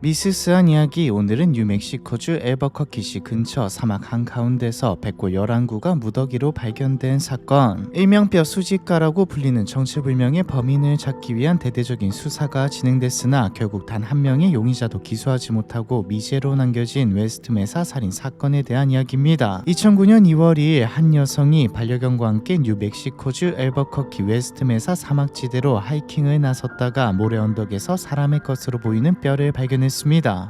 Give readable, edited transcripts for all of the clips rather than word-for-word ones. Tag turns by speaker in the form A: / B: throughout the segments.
A: 미스스한 이야기. 오늘은 뉴멕시코주 엘버커키시 근처 사막 한가운데서 백골 11구가 무더기로 발견된 사건. 일명 뼈 수집가라고 불리는 정체불명의 범인을 잡기 위한 대대적인 수사가 진행됐으나 결국 단 한 명의 용의자도 기소하지 못하고 미제로 남겨진 웨스트메사 살인 사건에 대한 이야기입니다. 2009년 2월 2일 한 여성이 반려견과 함께 뉴멕시코주 엘버커키 웨스트메사 사막지대로 하이킹을 나섰다가 모래 언덕에서 사람의 것으로 보이는 뼈를 발견했습니다.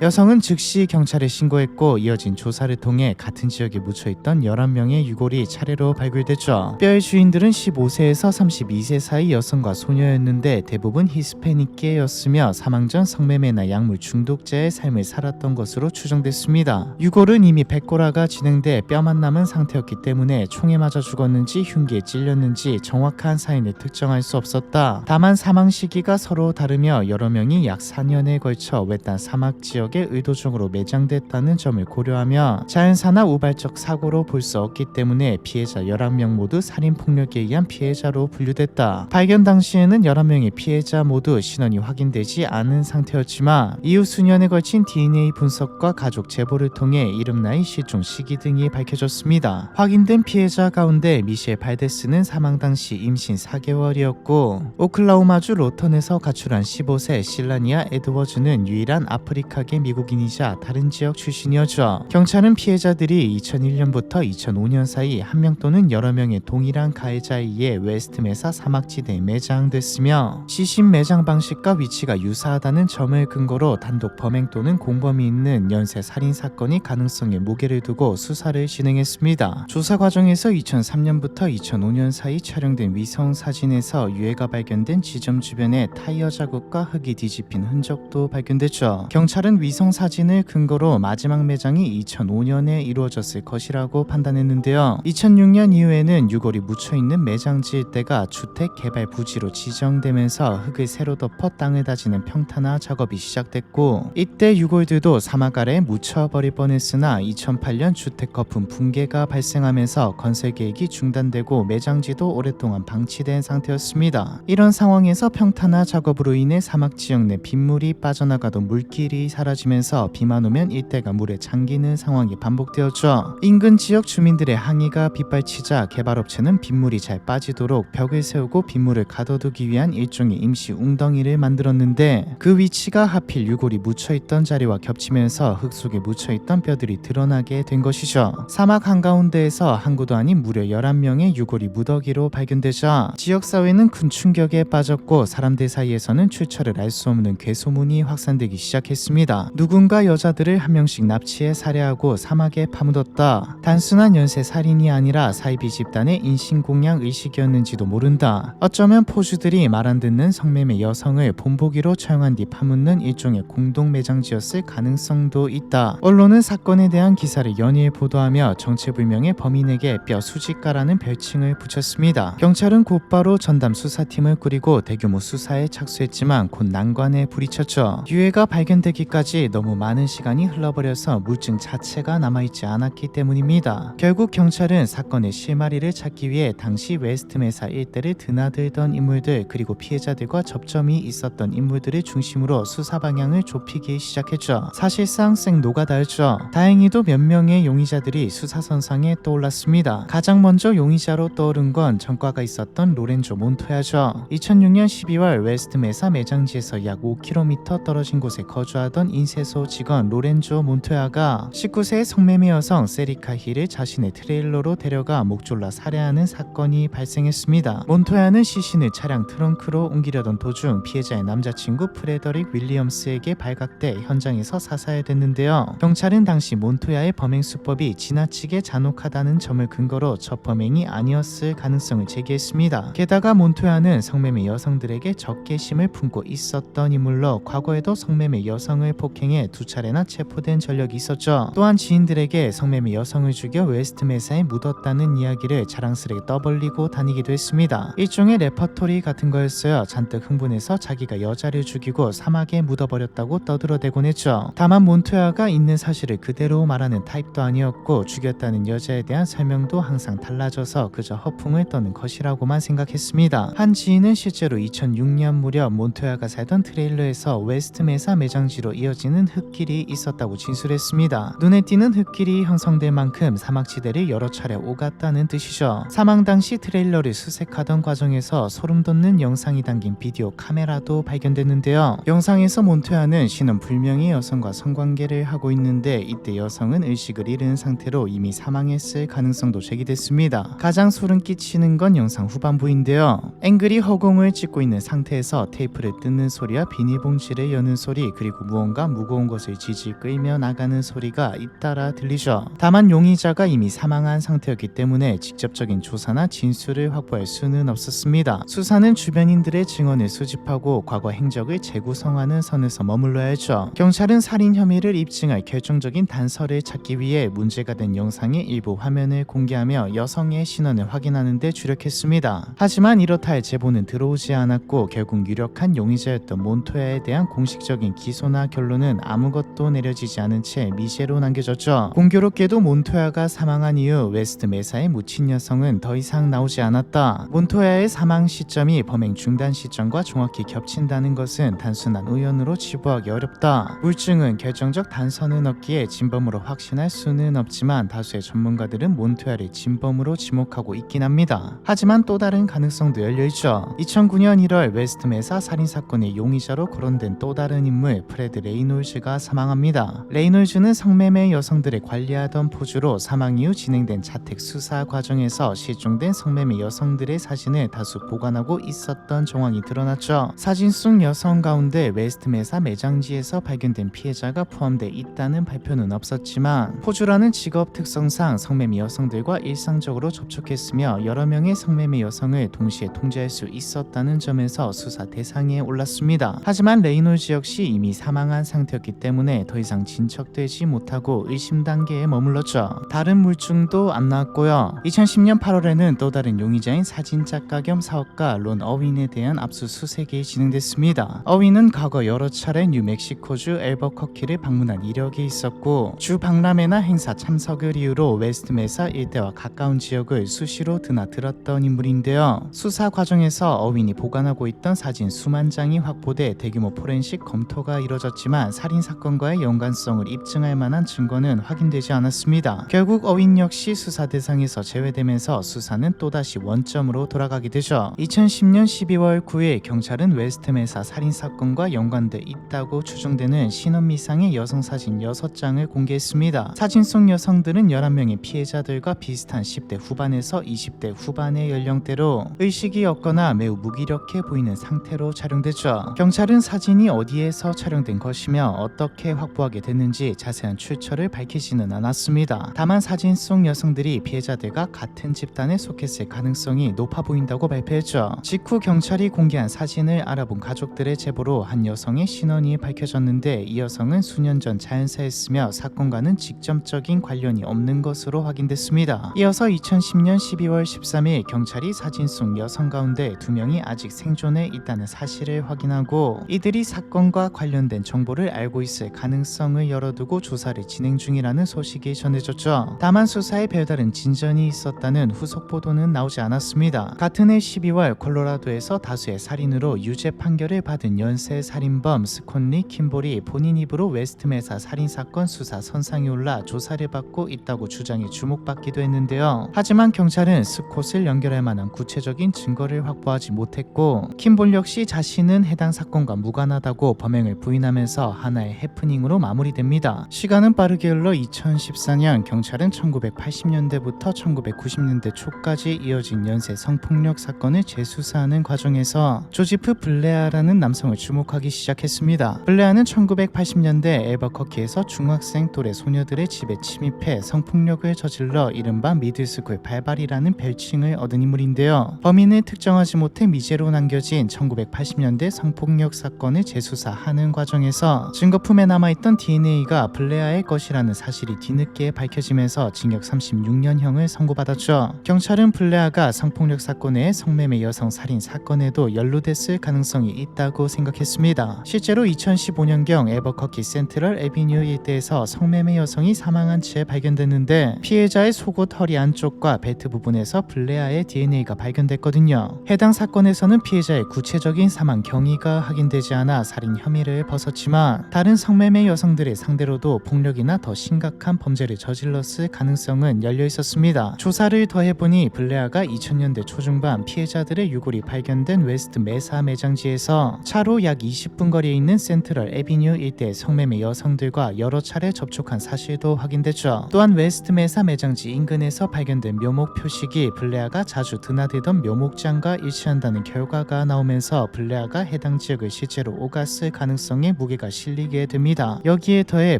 A: 여성은 즉시 경찰에 신고했고 이어진 조사를 통해 같은 지역에 묻혀있던 11명의 유골이 차례로 발굴됐죠. 뼈의 주인들은 15세에서 32세 사이 여성과 소녀였는데 대부분 히스패닉계였으며 사망 전 성매매나 약물 중독자의 삶을 살았던 것으로 추정됐습니다. 유골은 이미 백골화가 진행돼 뼈만 남은 상태였기 때문에 총에 맞아 죽었는지 흉기에 찔렸는지 정확한 사인을 특정할 수 없었다. 다만 사망 시기가 서로 다르며 여러 명이 약 4년에 걸쳐 외딴 사막 지역에 의도적으로 매장됐다는 점을 고려하며 자연사나 우발적 사고로 볼 수 없기 때문에 피해자 11명 모두 살인폭력에 의한 피해자로 분류됐다. 발견 당시에는 11명의 피해자 모두 신원이 확인되지 않은 상태였지만 이후 수년에 걸친 DNA 분석과 가족 제보를 통해 이름, 나이, 실종 시기 등이 밝혀졌습니다. 확인된 피해자 가운데 미셸 발데스는 사망 당시 임신 4개월이었고 오클라호마주 로턴에서 가출한 15세 실라니아 에드워즈는 유일한 아프리카계 미국인이자 다른 지역 출신이었죠. 경찰은 피해자들이 2001년부터 2005년 사이 한 명 또는 여러 명의 동일한 가해자에 의해 웨스트메사 사막지대에 매장됐으며 시신 매장 방식과 위치가 유사하다는 점을 근거로 단독 범행 또는 공범이 있는 연쇄 살인 사건이 가능성에 무게를 두고 수사를 진행했습니다. 조사 과정에서 2003년부터 2005년 사이 촬영된 위성 사진에서 유해가 발견된 지점 주변에 타이어 자국과 흙이 뒤집힌 흔적도 발견됐죠. 경찰은 위성 사진을 근거로 마지막 매장이 2005년에 이루어졌을 것이라고 판단했는데요. 2006년 이후에는 유골이 묻혀있는 매장지 일대가 주택 개발 부지로 지정되면서 흙을 새로 덮어 땅을 다지는 평탄화 작업이 시작됐고 이때 유골들도 사막 아래에 묻혀버릴 뻔했으나 2008년 주택 거품 붕괴가 발생하면서 건설 계획이 중단되고 매장지도 오랫동안 방치된 상태였습니다. 이런 상황에서 평탄화 작업으로 인해 사막 지역 내 빗물이 빠져나가던 물길이 사라지면서 비만 오면 일대가 물에 잠기는 상황이 반복되었죠. 인근 지역 주민들의 항의가 빗발치자 개발업체는 빗물이 잘 빠지도록 벽을 세우고 빗물을 가둬두기 위한 일종의 임시 웅덩이를 만들었는데 그 위치가 하필 유골이 묻혀있던 자리와 겹치면서 흙 속에 묻혀있던 뼈들이 드러나게 된 것이죠. 사막 한가운데에서 한 구도 아닌 무려 11명의 유골이 무더기로 발견되자 지역사회는 큰 충격에 빠졌고 사람들 사이에서는 출처를 알 수 없는 괴소문이 확산되기 시작했습니다. 누군가 여자들을 한 명씩 납치해 살해하고 사막에 파묻었다. 단순한 연쇄 살인이 아니라 사이비 집단의 인신공양 의식이었는지도 모른다. 어쩌면 포주들이 말 안 듣는 성매매 여성을 본보기로 처형한 뒤 파묻는 일종의 공동 매장지였을 가능성도 있다. 언론은 사건에 대한 기사를 연이어 보도하며 정체불명의 범인에게 뼈 수집가라는 별칭을 붙였습니다. 경찰은 곧바로 전담 수사팀을 꾸리고 대규모 수사에 착수했지만 곧 난관에 부딪혔죠. 유해가 발견되기까지 너무 많은 시간이 흘러버려서 물증 자체가 남아있지 않았기 때문입니다. 결국 경찰은 사건의 실마리를 찾기 위해 당시 웨스트메사 일대를 드나들던 인물들 그리고 피해자들과 접점이 있었던 인물들을 중심으로 수사 방향을 좁히기 시작했죠. 사실상 생 노가다였죠. 다행히도 몇 명의 용의자들이 수사선상에 떠올랐습니다. 가장 먼저 용의자로 떠오른 건 전과가 있었던 로렌조 몬토야죠. 2006년 12월 웨스트메사 매장지에서 약 5km 떨어진 곳에 거주하던 인쇄소 직원 로렌조 몬토야가 19세의 성매매 여성 세리카 힐을 자신의 트레일러로 데려가 목 졸라 살해하는 사건이 발생했습니다. 몬토야는 시신을 차량 트렁크로 옮기려던 도중 피해자의 남자친구 프레더릭 윌리엄스에게 발각돼 현장에서 사살됐는데요. 경찰은 당시 몬토야의 범행 수법이 지나치게 잔혹하다는 점을 근거로 첫 범행이 아니었을 가능성을 제기했습니다. 게다가 몬토야는 성매매 여성들에게 적개심을 품고 있었던 인물로 과거에도 성매매 여성을 폭행해 2차례나 체포된 전력이 있었죠. 또한 지인들에게 성매매 여성을 죽여 웨스트메사에 묻었다는 이야기를 자랑스레 떠벌리고 다니기도 했습니다. 일종의 레퍼토리 같은 거였어요. 잔뜩 흥분해서 자기가 여자를 죽이고 사막에 묻어버렸다고 떠들어대곤 했죠. 다만 몬토야가 있는 사실을 그대로 말하는 타입도 아니었고 죽였다는 여자에 대한 설명도 항상 달라져서 그저 허풍을 떠는 것이라고만 생각했습니다. 한 지인은 실제로 2006년 무렵 몬토야가 살던 트레일러에서 웨스트메사 매장 매장지로 이어지는 흙길이 있었다고 진술했습니다. 눈에 띄는 흙길이 형성될 만큼 사막지대를 여러 차례 오갔다는 뜻이죠. 사망 당시 트레일러를 수색하던 과정에서 소름 돋는 영상이 담긴 비디오 카메라도 발견됐는데요. 영상에서 몬토야는 신원 불명의 여성과 성관계를 하고 있는데 이때 여성은 의식을 잃은 상태로 이미 사망했을 가능성도 제기됐습니다. 가장 소름 끼치는 건 영상 후반부인데요. 앵글이 허공을 찍고 있는 상태에서 테이프를 뜯는 소리와 비닐봉지를 여는 소리, 그리고 무언가 무거운 것을 질질 끌며 나가는 소리가 잇따라 들리죠. 다만 용의자가 이미 사망한 상태였기 때문에 직접적인 조사나 진술을 확보할 수는 없었습니다. 수사는 주변인들의 증언을 수집하고 과거 행적을 재구성하는 선에서 머물러야 했죠. 경찰은 살인 혐의를 입증할 결정적인 단서를 찾기 위해 문제가 된 영상의 일부 화면을 공개하며 여성의 신원을 확인하는 데 주력했습니다. 하지만 이렇다 할 제보는 들어오지 않았고 결국 유력한 용의자였던 몬토야에 대한 공식적인 기소나 결론은 아무것도 내려지지 않은 채 미제로 남겨졌죠. 공교롭게도 몬토야가 사망한 이후 웨스트 메사에 묻힌 여성은 더 이상 나오지 않았다. 몬토야의 사망 시점이 범행 중단 시점과 정확히 겹친다는 것은 단순한 우연으로 치부하기 어렵다. 물증은 결정적 단서는 없기에 진범으로 확신할 수는 없지만 다수의 전문가들은 몬토야를 진범으로 지목하고 있긴 합니다. 하지만 또 다른 가능성도 열려있죠. 2009년 1월 웨스트 메사 살인사건의 용의자로 거론된 또 다른 인물 프레드 레이놀즈가 사망합니다. 레이놀즈는 성매매 여성들을 관리하던 포주로 사망 이후 진행된 자택 수사 과정에서 실종된 성매매 여성들의 사진을 다수 보관하고 있었던 정황이 드러났죠. 사진 속 여성 가운데 웨스트 메사 매장지에서 발견된 피해자가 포함돼 있다는 발표는 없었지만 포주라는 직업 특성상 성매매 여성들과 일상적으로 접촉했으며 여러 명의 성매매 여성을 동시에 통제할 수 있었다는 점에서 수사 대상에 올랐습니다. 하지만 레이놀즈 역시 이미 사망한 상태였기 때문에 더 이상 진척되지 못하고 의심 단계에 머물렀죠. 다른 물증도 안 나왔고요. 2010년 8월에는 또 다른 용의자인 사진작가 겸 사업가 론 어윈에 대한 압수수색이 진행됐습니다. 어윈은 과거 여러 차례 뉴멕시코주 앨버커키를 방문한 이력이 있었고 주 박람회나 행사 참석을 이유로 웨스트 메사 일대와 가까운 지역을 수시로 드나들었던 인물인데요. 수사 과정에서 어윈이 보관하고 있던 사진 수만 장이 확보돼 대규모 포렌식 검토가 이뤄졌지만 살인사건과의 연관성을 입증할 만한 증거는 확인되지 않았습니다. 결국 어윈 역시 수사 대상에서 제외되면서 수사는 또다시 원점으로 돌아가게 되죠. 2010년 12월 9일 경찰은 웨스트 메사 살인사건과 연관돼 있다고 추정되는 신원미상의 여성 사진 6장을 공개했습니다. 사진 속 여성들은 11명의 피해자들과 비슷한 10대 후반에서 20대 후반의 연령대로 의식이 없거나 매우 무기력해 보이는 상태로 촬영됐죠. 경찰은 사진이 어디에서 촬영된 것이며 어떻게 확보하게 됐는지 자세한 출처를 밝히지는 않았습니다. 다만 사진 속 여성들이 피해자들과 같은 집단에 속했을 가능성이 높아 보인다고 발표했죠. 직후 경찰이 공개한 사진을 알아본 가족들의 제보로 한 여성의 신원이 밝혀졌는데 이 여성은 수년 전 자연사했으며 사건과는 직접적인 관련이 없는 것으로 확인됐습니다. 이어서 2010년 12월 13일 경찰이 사진 속 여성 가운데 2명이 아직 생존해 있다는 사실을 확인하고 이들이 사건과 관련된 정보를 알고 있을 가능성을 열어두고 조사를 진행 중이라는 소식이 전해졌죠. 다만 수사에 별다른 진전이 있었다는 후속 보도는 나오지 않았습니다. 같은 해 12월 콜로라도에서 다수의 살인으로 유죄 판결을 받은 연쇄 살인범 스콘리 킴볼이 본인 입으로 웨스트 메사 살인사건 수사 선상에 올라 조사를 받고 있다고 주장해 주목받기도 했는데요. 하지만 경찰은 스콧을 연결할 만한 구체적인 증거를 확보하지 못했고 킴볼 역시 자신은 해당 사건과 무관하다고 범행을 부인하면서 하나의 해프닝으로 마무리됩니다. 시간은 빠르게 흘러 2014년 경찰은 1980년대부터 1990년대 초까지 이어진 연쇄 성폭력 사건을 재수사하는 과정에서 조지프 블레아라는 남성을 주목하기 시작했습니다. 블레아는 1980년대 앨버커키에서 중학생 또래 소녀들의 집에 침입해 성폭력을 저질러 이른바 미들스쿨 발발이라는 별칭을 얻은 인물인데요. 범인을 특정하지 못해 미제로 남겨진 1980년대 성폭력 사건을 재수사하는 과정에서 증거품에 남아있던 DNA가 블레아의 것이라는 사실이 뒤늦게 밝혀지면서 징역 36년형을 선고받았죠. 경찰은 블레아가 성폭력 사건 외에 성매매 여성 살인 사건에도 연루됐을 가능성이 있다고 생각했습니다. 실제로 2015년경 앨버커키 센트럴 에비뉴 일대에서 성매매 여성이 사망한 채 발견됐는데 피해자의 속옷 허리 안쪽과 벨트 부분에서 블레아의 DNA가 발견됐거든요. 해당 사건에서는 피해자의 구체적인 사망 경위가 확인되지 않아 살인 혐의를 벗었지만 다른 성매매 여성들의 상대로도 폭력이나 더 심각한 범죄를 저질렀을 가능성은 열려 있었습니다. 조사를 더해보니 블레아가 2000년대 초중반 피해자들의 유골이 발견된 웨스트 메사 매장지에서 차로 약 20분 거리에 있는 센트럴 에비뉴 일대 성매매 여성들과 여러 차례 접촉한 사실도 확인됐죠. 또한 웨스트 메사 매장지 인근에서 발견된 묘목 표식이 블레아가 자주 드나들던 묘목장과 일치한다는 결과가 나오면서 블레아가 해당 지역을 실제로 오갔을 가능성에 무게가 실리게 됩니다. 여기에 더해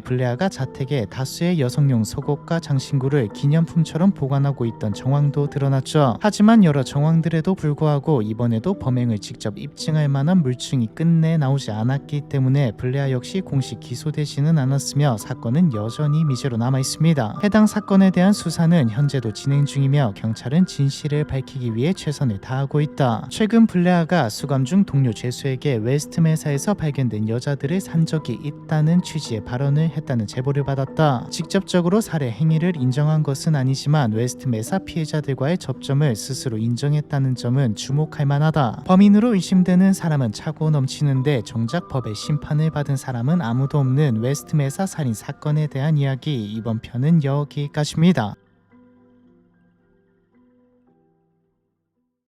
A: 블레아가 자택에 다수의 여성용 속옷과 장신구를 기념품처럼 보관하고 있던 정황도 드러났죠. 하지만 여러 정황들에도 불구하고 이번에도 범행을 직접 입증할 만한 물증이 끝내 나오지 않았기 때문에 블레아 역시 공식 기소되지는 않았으며 사건은 여전히 미제로 남아있습니다. 해당 사건에 대한 수사는 현재도 진행 중이며 경찰은 진실을 밝히기 위해 최선을 다하고 있다. 최근 블레아가 수감 중 동료 죄수에게 웨스트 메사에서 발견된 여자들을 산 적이 있다는 취지의 발언을 했다는 제보를 받았다. 직접적으로 살해 행위를 인정한 것은 아니지만 웨스트 메사 피해자들과의 접점을 스스로 인정했다는 점은 주목할 만하다. 범인으로 의심되는 사람은 차고 넘치는데 정작 법의 심판을 받은 사람은 아무도 없는 웨스트 메사 살인 사건에 대한 이야기, 이번 편은 여기까지입니다.